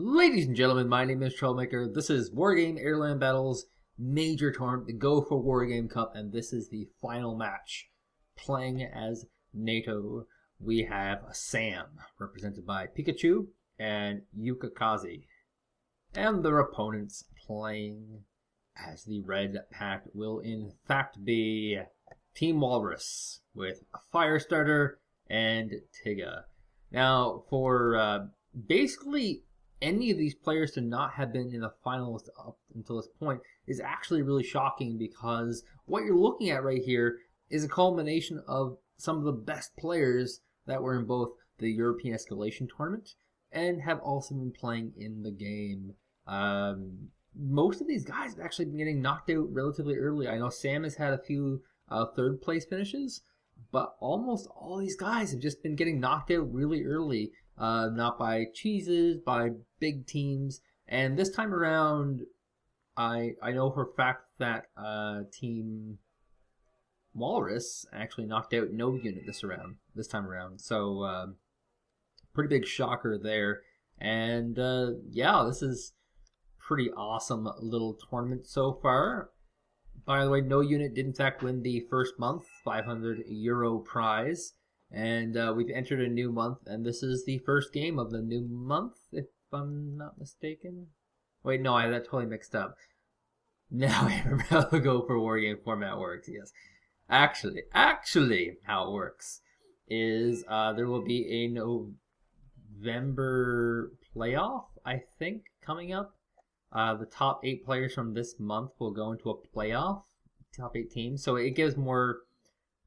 Ladies and gentlemen, my name is Troublemaker. This is Wargame Airland Battles Major Tournament, the Go4Wargame Cup, and this is the final match. Playing as NATO, we have Sam, represented by Pikachu and Yukikaze. And their opponents playing as the red pack will in fact be Team Walrus with Firestarter and Tigga. Now, for basically any of these players to not have been in the finals up until this point is actually really shocking, because what you're looking at right here is a culmination of some of the best players that were in both the European Escalation Tournament and have also been playing in the game. Most of these guys have actually been getting knocked out relatively early. I know Sam has had a few third place finishes, but almost all these guys have just been getting knocked out really early. Not by cheeses, by big teams. And this time around, I know for a fact that Team Walrus actually knocked out no unit this time around. So pretty big shocker there. And yeah, this is pretty awesome little tournament so far. By the way, no unit did in fact win the first month, €500 prize. And we've entered a new month, and this is the first game of the new month, if I'm not mistaken. Wait, no, I had that totally mixed up. Now I remember how the Go4Wargame format works, yes. Actually, how it works is there will be a November playoff, I think, coming up. The top 8 players from this month will go into a playoff, top 8 teams, so it gives more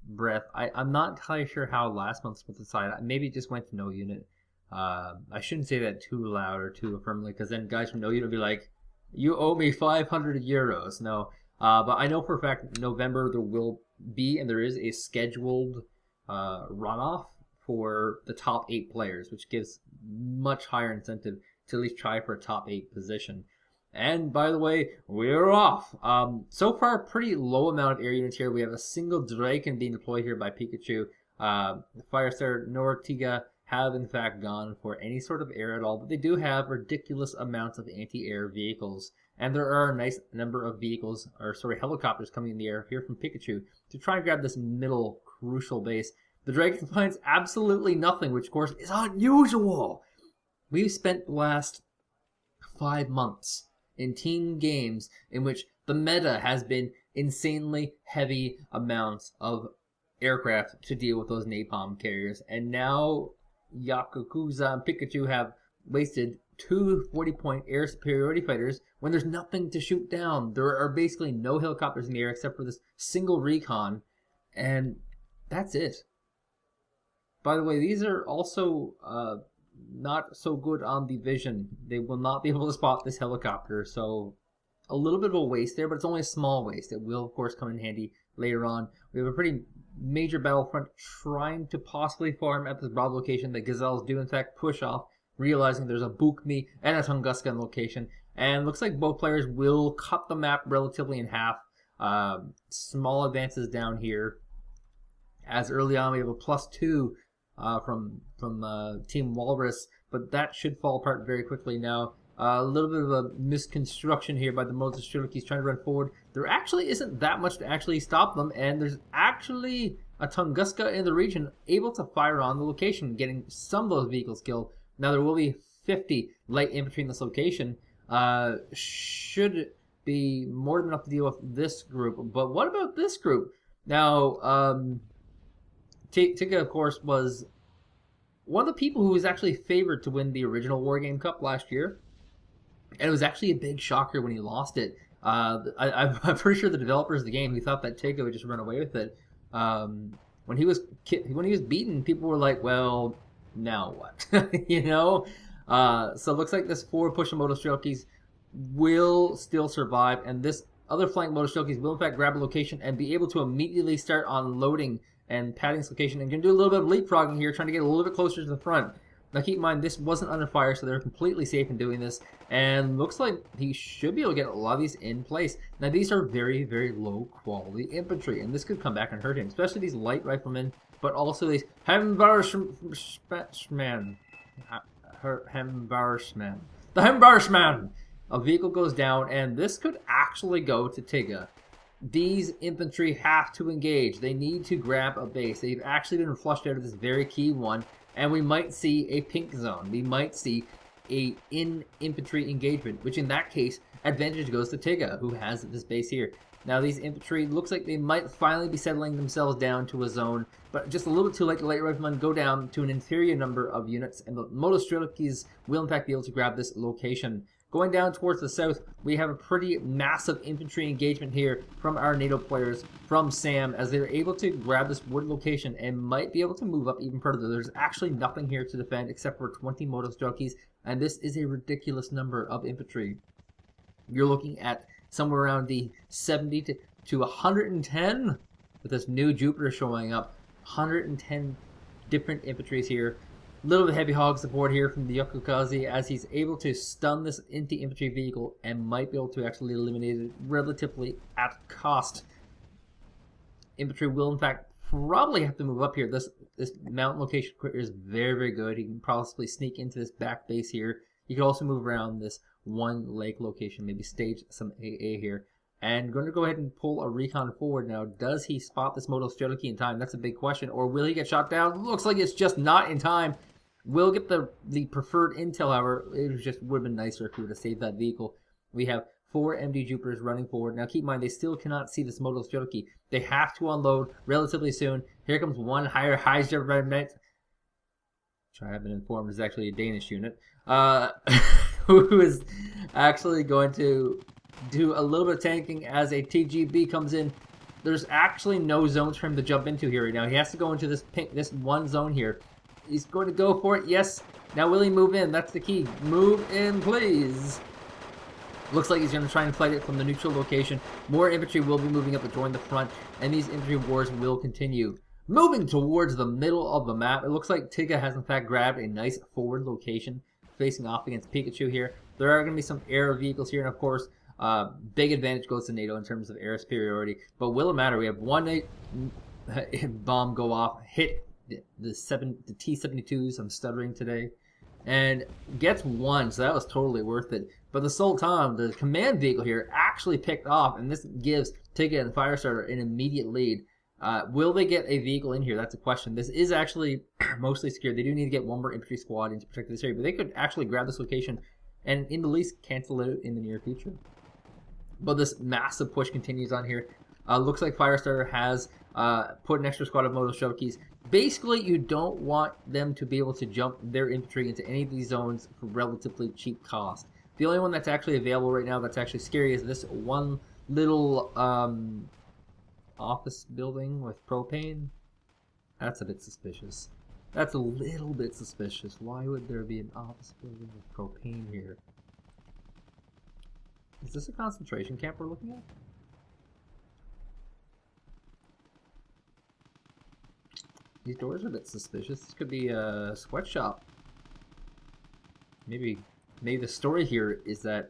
breath. I'm not entirely sure how last month's was decided. Maybe it just went to no unit. I shouldn't say that too loud or too affirmingly, because then guys from no unit will be like, you owe me €500. No, but I know for a fact November there will be, and there is, a scheduled runoff for the top 8 players, which gives much higher incentive to at least try for a top 8 position. And by the way, we're off. So far, pretty low amount of air units here. We have a single Draken being deployed here by Pikachu. Firestarter nor Tigga have in fact gone for any sort of air at all, but they do have ridiculous amounts of anti-air vehicles. And there are a nice number of vehicles, or sorry, helicopters coming in the air here from Pikachu to try and grab this middle crucial base. The Dragon finds absolutely nothing, which of course is unusual. We've spent the last 5 months in team games in which the meta has been insanely heavy amounts of aircraft to deal with those napalm carriers, and now Yukikaze and Pikachu have wasted 2 40-point air superiority fighters when there's nothing to shoot down. There are basically no helicopters in the air except for this single recon, and that's it. By the way, these are also not so good on the vision. They will not be able to spot this helicopter, so a little bit of a waste there, but it's only a small waste. It will of course come in handy later on. We have a pretty major battlefront trying to possibly farm at this Bravo location that Gazelles do in fact push off, realizing there's a Bukmi and a Tunguska in location, and looks like both players will cut the map relatively in half. Small advances down here, as early on we have a +2 from Team Walrus, but that should fall apart very quickly now. A little bit of a misconstruction here by the Motostrelakis trying to run forward. There actually isn't that much to actually stop them, and there's actually a Tunguska in the region able to fire on the location, getting some of those vehicles killed. Now there will be 50 light infantry in this location. Should be more than enough to deal with this group, but what about this group? Now, Tigga, of course, was one of the people who was actually favored to win the original Wargame Cup last year. And it was actually a big shocker when he lost it. I'm pretty sure the developers of the game who thought that Tigga would just run away with it. When he was beaten, people were like, well, now what? You know? So it looks like this forward push of Motostrelakis will still survive. And this other flank Motostrelakis will in fact grab a location and be able to immediately start unloading and padding this location, and can do a little bit of leapfrogging here, trying to get a little bit closer to the front. Now keep in mind, this wasn't under fire, so they're completely safe in doing this, and looks like he should be able to get a lot of these in place. Now these are very, very low quality infantry, and this could come back and hurt him, especially these light riflemen, but also these Hembarshmen. The Hambarshman! A vehicle goes down, and this could actually go to Tigga. These infantry have to engage. They need to grab a base. They've actually been flushed out of this very key one, and we might see a pink zone. We might see a infantry engagement, which in that case, advantage goes to Tigga, who has this base here. Now these infantry looks like they might finally be settling themselves down to a zone, but just a little bit too late to let riflemen go down to an inferior number of units, and the Motostrelkis will in fact be able to grab this location. Going down towards the south, we have a pretty massive infantry engagement here from our NATO players, from Sam, as they're able to grab this wood location and might be able to move up even further. There's actually nothing here to defend except for 20 Motostrelkis, and this is a ridiculous number of infantry. You're looking at somewhere around the 70 to 110 with this new Jupiter showing up. 110 different infantries here. Little bit heavy hog support here from the Yukikaze as he's able to stun this anti-infantry vehicle and might be able to actually eliminate it relatively at cost. Infantry will in fact probably have to move up here. This mountain location is very, very good. He can possibly sneak into this back base here. You can also move around this one lake location, maybe stage some AA here. And going to go ahead and pull a recon forward now. Does he spot this Motostrelki in time? That's a big question. Or will he get shot down? Looks like it's just not in time. We'll get the preferred intel, however. It just would have been nicer if we would have saved that vehicle. We have 4 MD Jupiters running forward. Now keep in mind, they still cannot see this Motostrelki. They have to unload relatively soon. Here comes one higher Heiser regiment, which I have been informed is actually a Danish unit, who is actually going to do a little bit of tanking as a TGB comes in. There's actually no zones for him to jump into here right now. He has to go into this one zone here. He's going to go for it. Yes. Now will he move in? That's the key. Move in, please. Looks like he's going to try and fight it from the neutral location. More infantry will be moving up to join the front, and these infantry wars will continue. Moving towards the middle of the map, it looks like Tigga has in fact grabbed a nice forward location facing off against Pikachu here. There are going to be some air vehicles here, and of course, big advantage goes to NATO in terms of air superiority. But will it matter? We have one bomb go off, hit the T-72s, I'm stuttering today, and gets one, so that was totally worth it. But the Sultan, the command vehicle here, actually picked off, and this gives Tigga and Firestarter an immediate lead. Will they get a vehicle in here? That's a question. This is actually mostly secured. They do need to get one more infantry squad in to protect this area, but they could actually grab this location and in the least cancel it in the near future. But this massive push continues on here. Looks like Firestarter has put an extra squad of Motostrelkis. Basically, you don't want them to be able to jump their infantry into any of these zones for relatively cheap cost. The only one that's actually available right now that's actually scary is this one little office building with propane. That's a bit suspicious. That's a little bit suspicious. Why would there be an office building with propane here? Is this a concentration camp we're looking at? These doors are a bit suspicious. This could be a sweatshop. Maybe the story here is that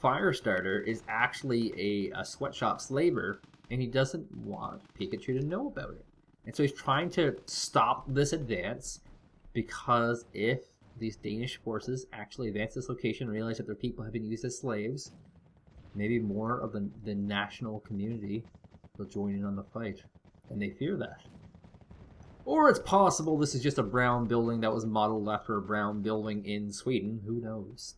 Firestarter is actually a sweatshop slaver, and he doesn't want Pikachu to know about it. And so he's trying to stop this advance, because if these Danish forces actually advance this location and realize that their people have been used as slaves, maybe more of the national community will join in on the fight. And they fear that. Or it's possible this is just a brown building that was modeled after a brown building in Sweden. Who knows?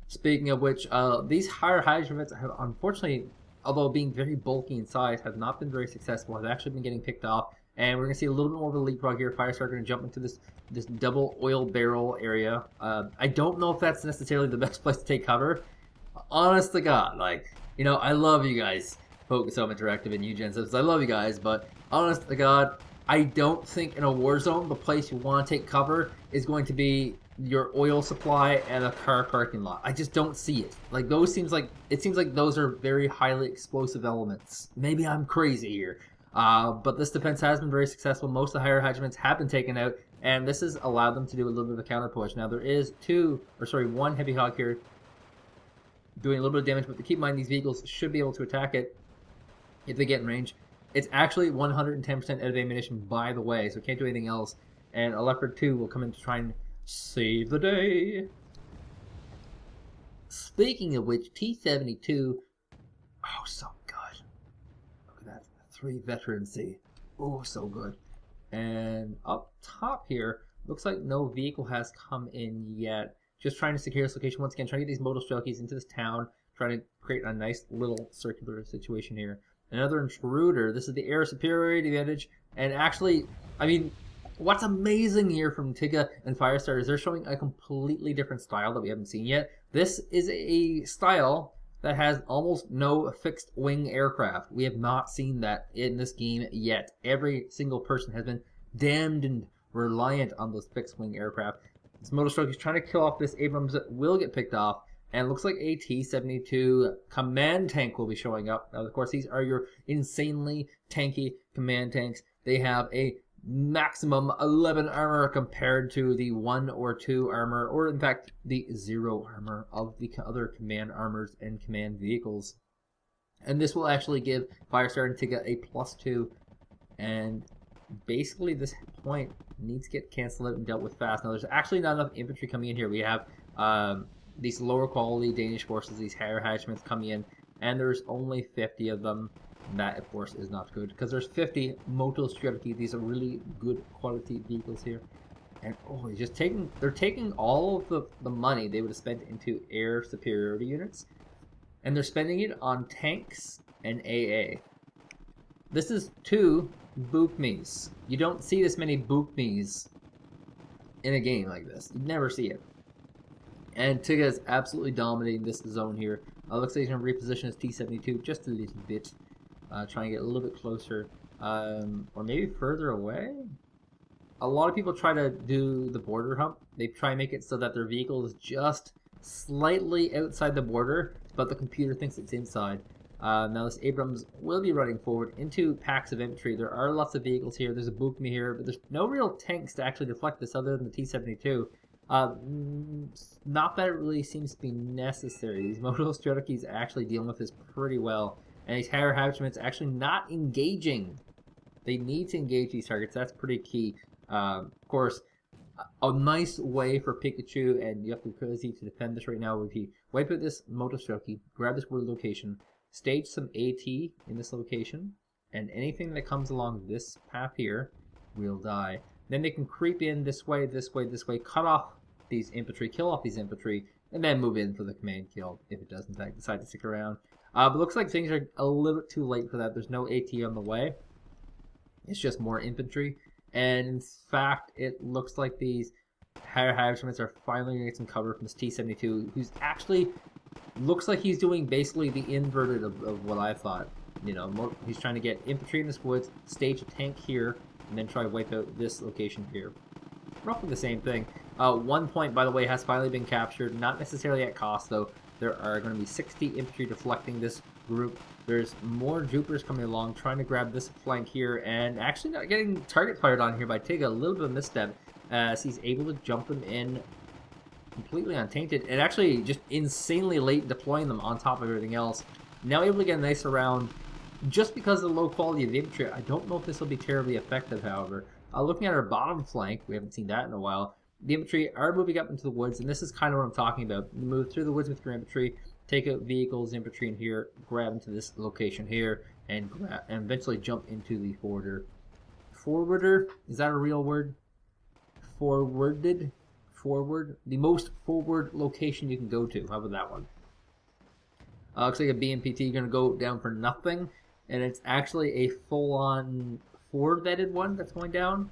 Speaking of which, these higher Hydrovets have unfortunately, although being very bulky in size, have not been very successful. Have actually been getting picked off. And we're going to see a little bit more of a leapfrog here. Firestarter going to jump into this double oil barrel area. I don't know if that's necessarily the best place to take cover. Honest to God, like, you know, I love you guys. Focus Home Interactive and Eugen. I love you guys, but honest to God, I don't think in a war zone the place you want to take cover is going to be your oil supply and a car parking lot. I just don't see it. Like, those seems like those are very highly explosive elements. Maybe I'm crazy here, but this defense has been very successful. Most of the higher regiments have been taken out, and this has allowed them to do a little bit of a counter push. Now there is one heavy hog here doing a little bit of damage, but to keep in mind, these vehicles should be able to attack it if they get in range. It's actually 110% out of ammunition, by the way, so it can't do anything else. And a Leopard 2 will come in to try and Save the day. Speaking of which, T72, oh, so good. Look at that, 3 veterancy. Oh, so good. And up top here, looks like no vehicle has come in yet. Just trying to secure this location once again, trying to get these modal jockeys into this town, trying to create a nice little circular situation here. Another intruder. This is the air superiority advantage. And actually, I mean, what's amazing here from Tigga and Firestarter is they're showing a completely different style that we haven't seen yet. This is a style that has almost no fixed wing aircraft. We have not seen that in this game yet. Every single person has been damned and reliant on those fixed wing aircraft. This Motorstroke is trying to kill off this Abrams that will get picked off. And it looks like a T-72 command tank will be showing up. Now, of course, these are your insanely tanky command tanks. They have a maximum 11 armor compared to the 1 or 2 armor, or in fact, the 0 armor of the other command armors and command vehicles. And this will actually give Firestarter and Tigga a +2. And basically, this point needs to get canceled out and dealt with fast. Now, there's actually not enough infantry coming in here. We have these lower quality Danish forces, these higher regiments coming in, and there's only 50 of them. That, of course, is not good, because there's 50 Moto Strategy. These are really good quality vehicles here. And, oh, they're taking all of the money they would have spent into air superiority units, and they're spending it on tanks and AA. This is 2 Bookmes. You don't see this many Bookmes in a game like this. You never see it. And Tigga is absolutely dominating this zone here. Looks like he's going to reposition his T-72 just a little bit. Trying to get a little bit closer. Or maybe further away? A lot of people try to do the border hump. They try and make it so that their vehicle is just slightly outside the border, but the computer thinks it's inside. Now this Abrams will be running forward into packs of infantry. There are lots of vehicles here. There's a Bookme here, but there's no real tanks to actually deflect this other than the T-72. Not that it really seems to be necessary. These Moto Strategies actually dealing with this pretty well. And these higher regiments actually not engaging. They need to engage these targets. That's pretty key. Of course, a nice way for Pikachu and Yukikaze to defend this right now would be wipe out this Moto Strategy, grab this wood location, stage some AT in this location, and anything that comes along this path here will die. Then they can creep in this way, this way, this way, cut off these infantry, kill off these infantry, and then move in for the command kill if it does in fact decide to stick around. But looks like things are a little bit too late for that. There's no AT on the way. It's just more infantry. And in fact, it looks like these higher regiments are finally going to get some cover from this T-72, who's actually looks like he's doing basically the inverted of what I thought. You know, he's trying to get infantry in this woods, stage a tank here, and then try to wipe out this location here. Roughly the same thing. 1 point, by the way, has finally been captured. Not necessarily at cost, though. There are going to be 60 infantry deflecting this group. There's more Jupiters coming along, trying to grab this flank here, and actually not getting target fired on here by Tigga. A little bit of a misstep, as he's able to jump them in completely untainted, and actually just insanely late deploying them on top of everything else. Now able to get a nice round. Just because of the low quality of the infantry, I don't know if this will be terribly effective, however. Looking at our bottom flank, we haven't seen that in a while. The infantry are moving up into the woods, and this is kind of what I'm talking about. You move through the woods with your infantry, take out vehicles, infantry in here, grab into this location here, and eventually jump into the forwarder. Forwarder? Is that a real word? Forwarded? Forward? The most forward location you can go to. How about that one? Looks like a BMPT going to go down for nothing, and it's actually a full-on forward-vetted one that's going down.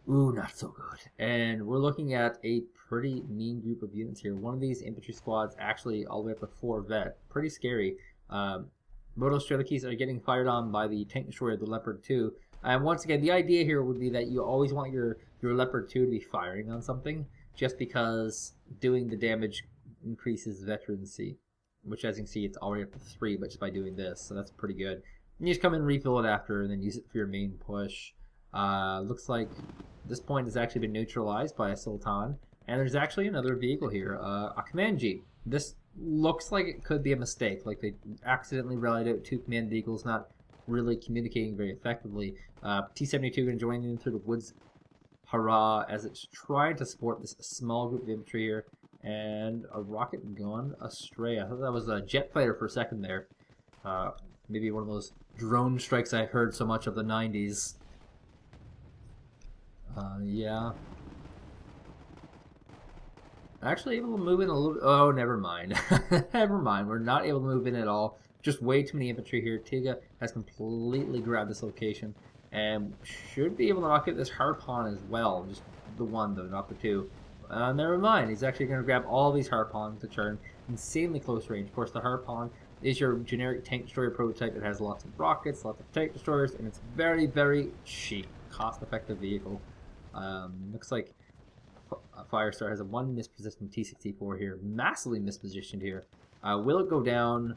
Ooh, not so good. And we're looking at a pretty mean group of units here. One of these infantry squads actually all the way up to 4 vet. Pretty scary. Moto Strategies are getting fired on by the tank destroyer, the Leopard 2. And once again, the idea here would be that you always want your Leopard 2 to be firing on something, just because doing the damage increases veterancy, which as you can see, it's already up to 3, but just by doing this, so that's pretty good. And you just come in and refill it after, and then use it for your main push. Looks like this point has actually been neutralized by a Sultan, and there's actually another vehicle here, a command jeep. This looks like it could be a mistake, like they accidentally rallied out 2 command vehicles, not really communicating very effectively. T-72 going to join in through the woods hurrah as it's trying to support this small group of infantry here. And a rocket gone astray. I thought that was a jet fighter for a second there. Maybe one of those drone strikes I heard so much of the 90s. Yeah. Actually able to move in a little bit. Oh, never mind. Never mind. We're not able to move in at all. Just way too many infantry here. Tigga has completely grabbed this location and should be able to knock out this Harpon as well. Just the one, though, not the two. Never mind. He's actually going to grab all these Harpons, which are insanely close range. Of course, the Harpon is your generic tank destroyer prototype. It has lots of rockets, lots of tank destroyers, and it's very, very cheap, cost-effective vehicle. Looks like Firestarter has a one mispositioned T-64 here, massively mispositioned here. Will it go down?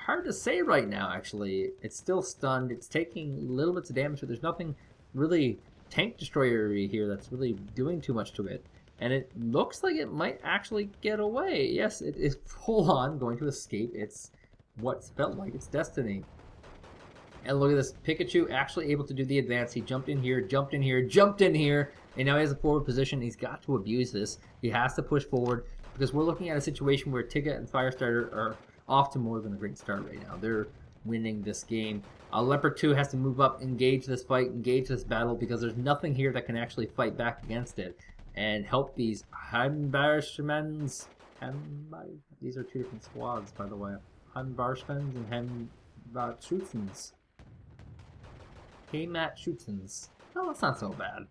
Hard to say right now, actually. It's still stunned. It's taking little bits of damage, but there's nothing really tank destroyer-y here that's really doing too much to it. And it looks like it might actually get away. Yes, it is full on going to escape. It's what's felt like its destiny. And look at this. Pikachu actually able to do the advance. He jumped in here, jumped in here, jumped in here. And now he has a forward position. He's got to abuse this. He has to push forward because we're looking at a situation where Tigga and Firestarter are off to more than a great start right now. They're winning this game. Leopard 2 has to move up, engage this fight, engage this battle because there's nothing here that can actually fight back against it and help these Heimbarschmans. These are two different squads, by the way. Heimbarschmans and Heimbarschützens. Heimatschützens. Oh, that's not so bad.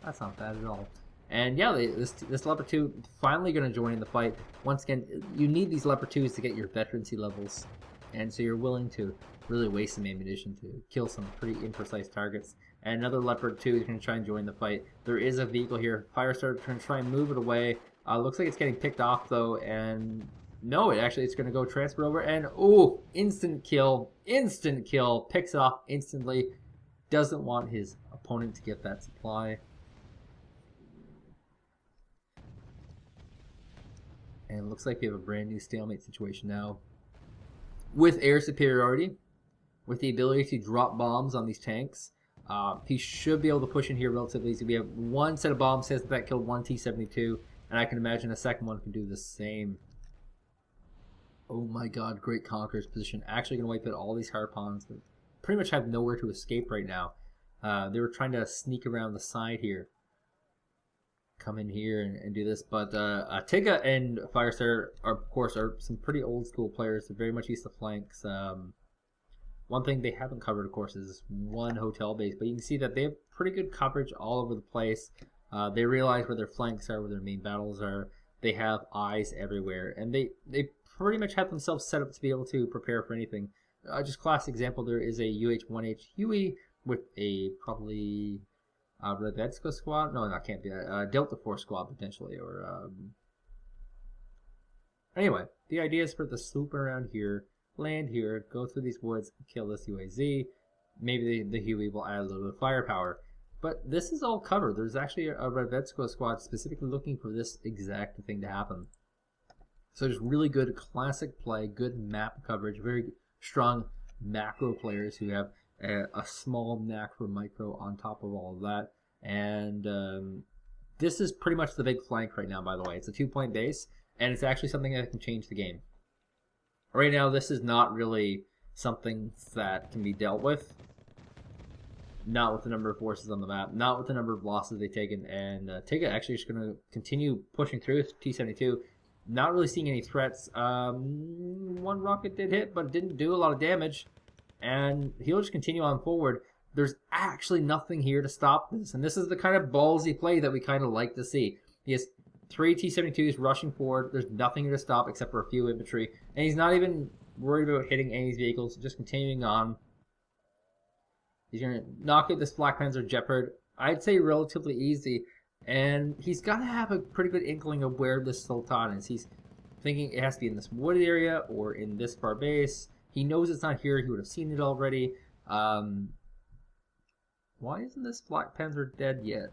That's not bad at all. And yeah, this Leopard 2 finally going to join in the fight. Once again, you need these Leopard 2s to get your veterancy levels. And so you're willing to really waste some ammunition to kill some pretty imprecise targets. And another Leopard 2 is going to try and join the fight. There is a vehicle here. Firestarter going to try and move it away. Looks like it's getting picked off though. And no, it's going to go transfer over. And ooh, instant kill. Instant kill. Picks it off instantly. Doesn't want his opponent to get that supply. And it looks like we have a brand new stalemate situation now. With air superiority, with the ability to drop bombs on these tanks, he should be able to push in here relatively easy. We have one set of bomb sets that killed one T-72, and I can imagine a second one can do the same. Oh my god, Great Conqueror's position. Actually going to wipe out all these Harpons. They pretty much have nowhere to escape right now. They were trying to sneak around the side here. Come in here and do this, but Tigga and Firestarter of course are some pretty old school players. They're very much used to flanks. One thing they haven't covered, of course, is one hotel base, but you can see that they have pretty good coverage all over the place. They realize where their flanks are, where their main battles are. They have eyes everywhere, and they pretty much have themselves set up to be able to prepare for anything. Just classic example, there is a UH-1H Huey with a probably Redvedsko squad? No, that can't be that. Delta Force squad, potentially. Or anyway, the idea is for it to swoop around here, land here, go through these woods, kill this UAZ. Maybe the Huey will add a little bit of firepower. But this is all covered. There's actually a Redvedsko squad specifically looking for this exact thing to happen. So just really good classic play, good map coverage, very strong macro players who have a small knack for micro on top of all of that. And this is pretty much the big flank right now, by the way. It's a 2-point base, and it's actually something that can change the game. Right now, this is not really something that can be dealt with. Not with the number of forces on the map, not with the number of losses they've taken. And Tigga actually is going to continue pushing through T-72. Not really seeing any threats. One rocket did hit, but it didn't do a lot of damage. And he'll just continue on forward. There's actually nothing here to stop this. And this is the kind of ballsy play that we kind of like to see. He has 3 T-72s rushing forward. There's nothing here to stop except for a few infantry. And he's not even worried about hitting any of these vehicles. Just continuing on. He's going to knock out this Black Panzer Jeopard. I'd say relatively easy. And he's got to have a pretty good inkling of where this Sultan is. He's thinking it has to be in this wooded area or in this far base. He knows it's not here. He would have seen it already. Why isn't this Black Panzer dead yet?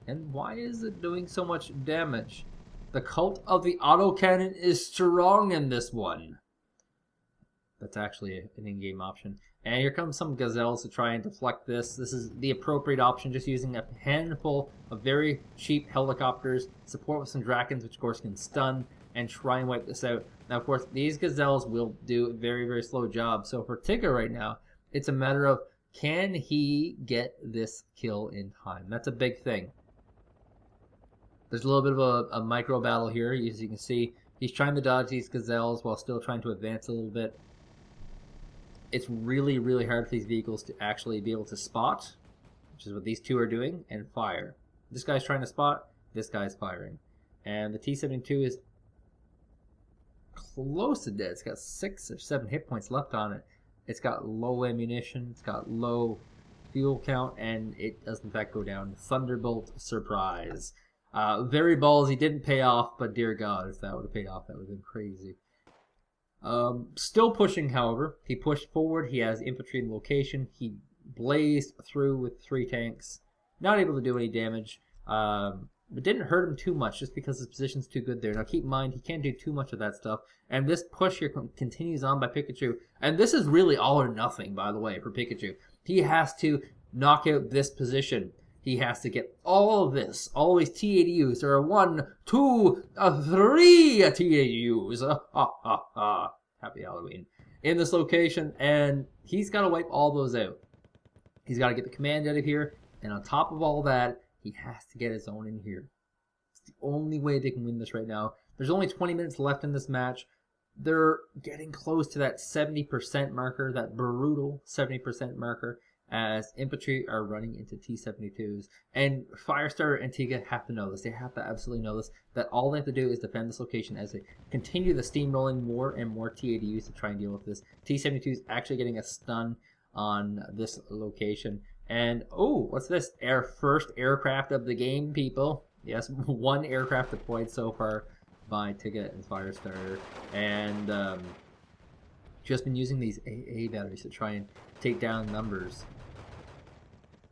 And why is it doing so much damage? The cult of the autocannon is strong in this one. That's actually an in-game option. And here comes some gazelles to try and deflect this. This is the appropriate option, just using a handful of very cheap helicopters, support with some drakons, which of course can stun, and try and wipe this out. Now, of course, these gazelles will do a very, very slow job. So for Tigga right now, it's a matter of, can he get this kill in time? That's a big thing. There's a little bit of a micro battle here. As you can see, he's trying to dodge these gazelles while still trying to advance a little bit. It's really, really hard for these vehicles to actually be able to spot, which is what these two are doing, and fire. This guy's trying to spot, this guy's firing. And the T-72 is close to dead. It's got 6 or 7 hit points left on it. It's got low ammunition, it's got low fuel count, and it does in fact go down. Thunderbolt surprise. Very ballsy, didn't pay off, but dear God, if that would have paid off, that would have been crazy. Still pushing, however. He pushed forward, he has infantry in location, he blazed through with 3 tanks. Not able to do any damage, but didn't hurt him too much just because his position's too good there. Now keep in mind, he can't do too much of that stuff. And this push here continues on by Pikachu. And this is really all or nothing, by the way, for Pikachu. He has to knock out this position. He has to get all of this, all these T-80Us. There are 1, 2, 3 T-80Us. Happy Halloween. In this location, and he's got to wipe all those out. He's got to get the command out of here, and on top of all that, he has to get his own in here. It's the only way they can win this right now. There's only 20 minutes left in this match. They're getting close to that 70% marker, that brutal 70% marker, as infantry are running into T-72s. And Firestarter and Tigga have to know this. They have to absolutely know this, that all they have to do is defend this location as they continue the steamrolling more and more T-80Us to try and deal with this. T-72s actually getting a stun on this location. And, oh, what's this? First aircraft of the game, people. Yes, 1 aircraft deployed so far by Tigga and Firestarter. And just been using these AA batteries to try and take down numbers.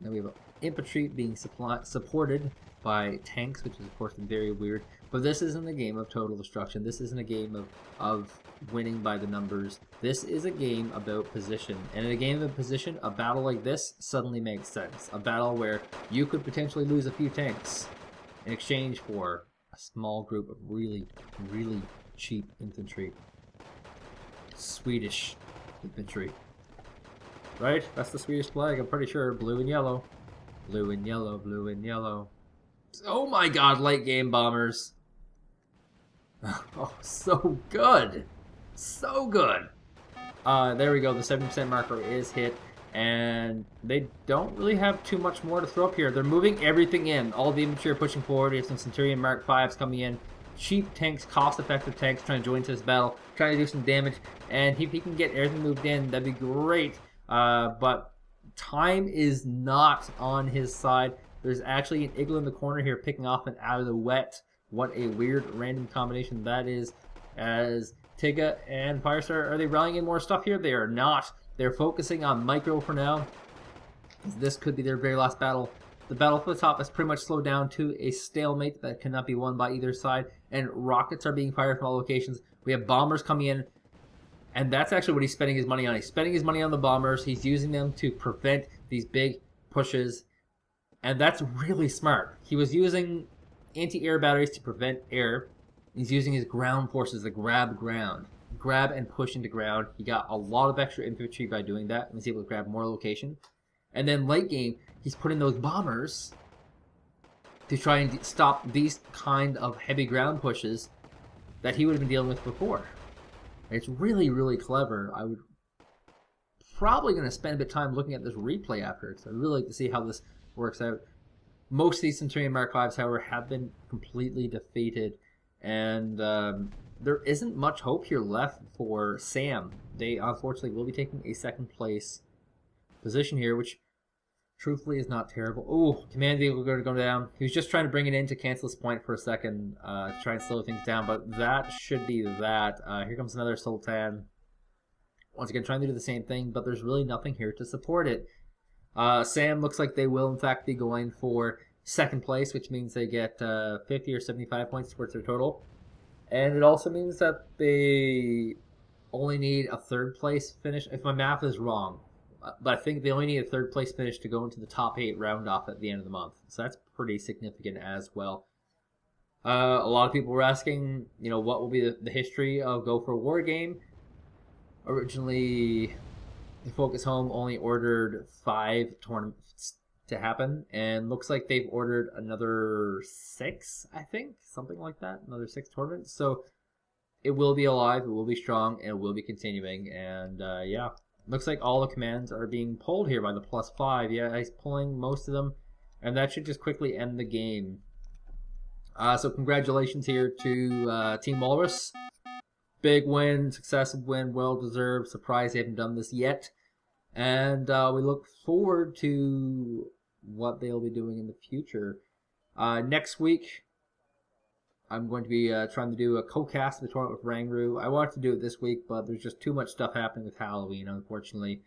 Now we have infantry being supported by tanks, which is of course very weird. But this isn't a game of total destruction. This isn't a game of winning by the numbers. This is a game about position. And in a game of position, a battle like this suddenly makes sense. A battle where you could potentially lose a few tanks in exchange for a small group of really, really cheap infantry. Swedish infantry. Right? That's the Swedish flag, I'm pretty sure. Blue and yellow. Blue and yellow, blue and yellow. Oh my God, late game bombers. Oh, so good. So good. There we go, the 70% marker is hit. And they don't really have too much more to throw up here. They're moving everything in. All the infantry are pushing forward. We have some Centurion Mark 5s coming in. Cheap tanks, cost-effective tanks trying to join into this battle, trying to do some damage. And if he can get everything moved in, that'd be great. But time is not on his side. There's actually an Igloo in the corner here picking off an out of the wet. What a weird random combination that is. As Tigga and Firestarter, are they rallying in more stuff here? They are not. They're focusing on micro for now. This could be their very last battle. The battle for the top has pretty much slowed down to a stalemate that cannot be won by either side. And rockets are being fired from all locations. We have bombers coming in. And that's actually what he's spending his money on. He's spending his money on the bombers. He's using them to prevent these big pushes. And that's really smart. He was using anti-air batteries to prevent air. He's using his ground forces to grab ground. Grab and push into ground. He got a lot of extra infantry by doing that. And he's able to grab more location. And then late game, he's putting those bombers to try and stop these kind of heavy ground pushes that he would have been dealing with before. It's really, really clever. I would probably going to spend a bit of time looking at this replay after, because I'd really like to see how this works out. Most of these Centurion Mark 5s, however, have been completely defeated, and there isn't much hope here left for Sam. They unfortunately will be taking a second place position here, which truthfully is not terrible. Oh, command vehicle going to go down. He was just trying to bring it in to cancel this point for a second to try and slow things down, but that should be that. Here comes another Sultan. Once again, trying to do the same thing, but there's really nothing here to support it. Sam looks like they will, in fact, be going for second place, which means they get 50 or 75 points towards their total. And it also means that they only need a third place finish. If my math is wrong, but I think they only need a third place finish to go into the top 8 round off at the end of the month. So that's pretty significant as well. A lot of people were asking, what will be the history of Go4Wargame. Originally, the Focus Home only ordered 5 tournaments to happen, and looks like they've ordered another 6, I think, something like that, another 6 tournaments. So it will be alive, it will be strong, and it will be continuing. And yeah, looks like all the commands are being pulled here by the +5. Yeah, he's pulling most of them, and that should just quickly end the game. So congratulations here to Team Walrus. Big win, successive win, well deserved. Surprised they haven't done this yet. And we look forward to what they'll be doing in the future. Next week, I'm going to be trying to do a co-cast of the tournament with Rangru. I wanted to do it this week, but there's just too much stuff happening with Halloween, unfortunately.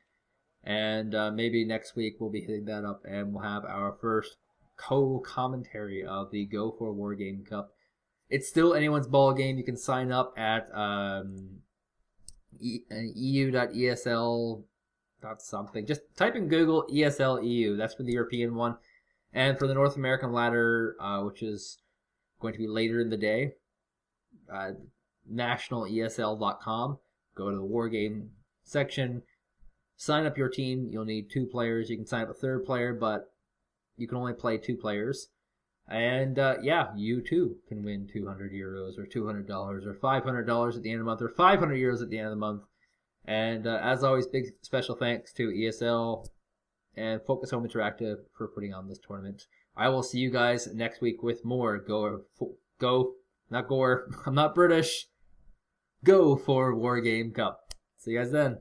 And maybe next week we'll be hitting that up, and we'll have our first co-commentary of the Go4Wargame Cup. It's still anyone's ball game. You can sign up at eu.esl. Something. Just type in Google ESL EU. That's for the European one. And for the North American ladder, which is going to be later in the day, nationalesl.com. Go to the Wargame section. Sign up your team. You'll need 2 players. You can sign up a 3rd player, but you can only play 2 players. And yeah, you too can win €200 or $200 or $500 at the end of the month or 500 euros at the end of the month. And as always, big special thanks to ESL and Focus Home Interactive for putting on this tournament. I will see you guys next week with more not Gore, I'm not British, Go4Wargame Cup. See you guys then.